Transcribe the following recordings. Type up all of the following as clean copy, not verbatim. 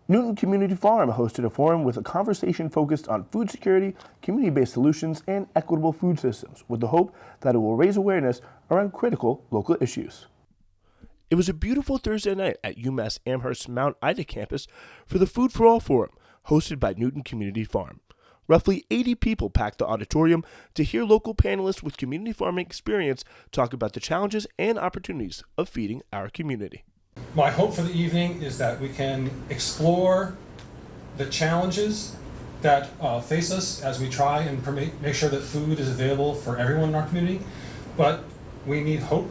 Newton Community Farm hosted a forum with a conversation focused on food security, community-based solutions, and equitable food systems, with the hope that it will raise awareness around critical local issues. It was a beautiful Thursday night at UMass Amherst's Mount Ida campus for the Food for All Forum, hosted by Newton Community Farm. Roughly 80 people packed the auditorium to hear local panelists with community farming experience talk about the challenges and opportunities of feeding our community. My hope for the evening is that we can explore the challenges that face us as we try and make sure that food is available for everyone in our community, but we need hope.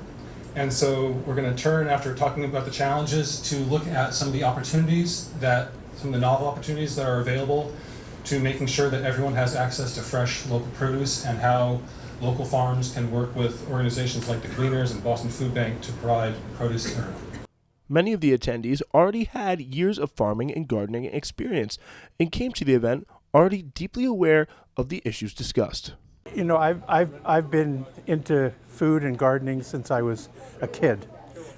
And so we're going to turn, after talking about the challenges, to look at some of the opportunities some of the novel opportunities that are available to making sure that everyone has access to fresh local produce, and how local farms can work with organizations like the Gleaners and Boston Food Bank to provide produce to everyone. Many of the attendees already had years of farming and gardening experience and came to the event already deeply aware of the issues discussed. You know, I've been into food and gardening since I was a kid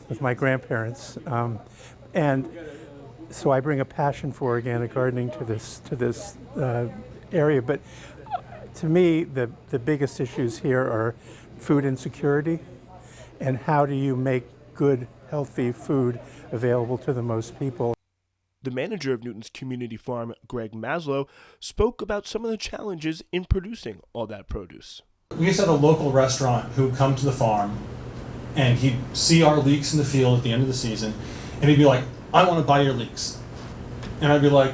with my grandparents, and so I bring a passion for organic gardening to this area. But to me, the biggest issues here are food insecurity, and how do you make good, healthy food available to the most people. The manager of Newton's Community Farm, Greg Maslow, spoke about some of the challenges in producing all that produce. We used to have a local restaurant who would come to the farm, and he'd see our leeks in the field at the end of the season, and he'd be like, "I want to buy your leeks." And I'd be like,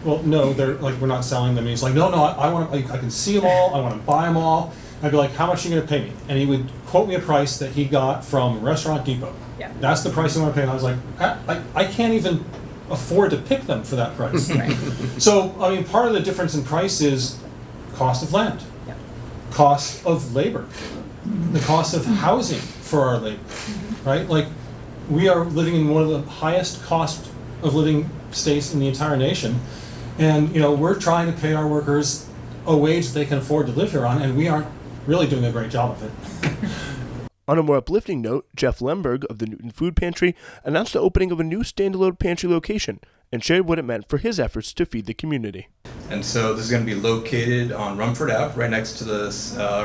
"Well, no, they're like, we're not selling them." And he's like, "No, I want to, I can see them all, I want to buy them all." I'd be like, "How much are you going to pay me?" And he would quote me a price that he got from Restaurant Depot. Yeah. That's the price I want to pay. And I was like, I can't even afford to pick them for that price. Right. So, I mean, part of the difference in price is cost of land, cost of labor, the cost of housing for our labor, right? Like, we are living in one of the highest cost of living states in the entire nation. And, you know, we're trying to pay our workers a wage they can afford to live here on, and we aren't really doing a great job of it. On a more uplifting note, Jeff Lemberg of the Newton Food Pantry announced the opening of a new standalone pantry location and shared what it meant for his efforts to feed the community. And so this is going to be located on Rumford Ave, right next to the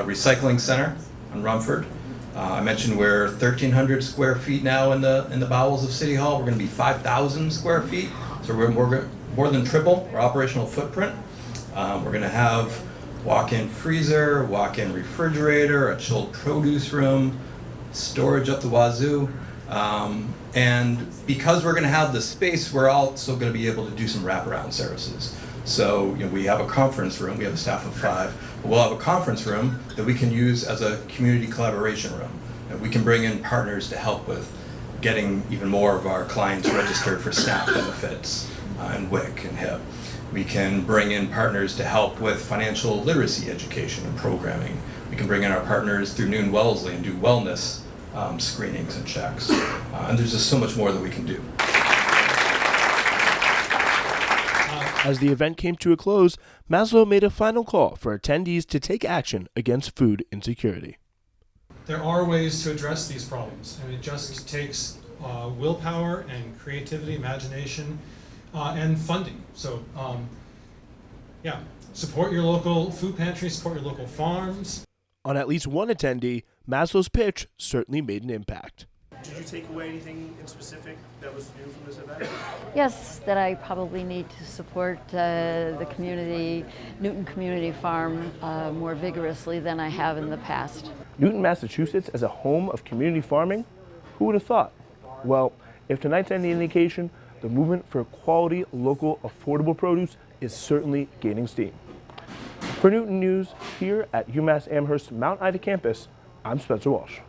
recycling center on Rumford. I mentioned we're 1,300 square feet now in the bowels of City Hall. We're going to be 5,000 square feet, so we're more than triple our operational footprint. We're going to have walk-in freezer, walk-in refrigerator, a chilled produce room, storage up the wazoo. And because we're going to have the space, we're also going to be able to do some wraparound services. So, you know, we have a conference room, we have a staff of 5, but we'll have a conference room that we can use as a community collaboration room. And we can bring in partners to help with getting even more of our clients registered for SNAP benefits and WIC and HIP. We can bring in partners to help with financial literacy education and programming. We can bring in our partners through Noon Wellesley and do wellness screenings and checks. And there's just so much more that we can do. As the event came to a close, Maslow made a final call for attendees to take action against food insecurity. There are ways to address these problems, and it just takes willpower and creativity, imagination, and funding. So, support your local food pantry, support your local farms. On at least one attendee, Maslow's pitch certainly made an impact. Did you take away anything in specific that was new from this event? Yes, that I probably need to support the community, Newton Community Farm, more vigorously than I have in the past. Newton, Massachusetts as a home of community farming? Who would have thought? Well, if tonight's any indication, the movement for quality, local, affordable produce is certainly gaining steam. For Newton News, here at UMass Amherst Mount Ida campus, I'm Spencer Walsh.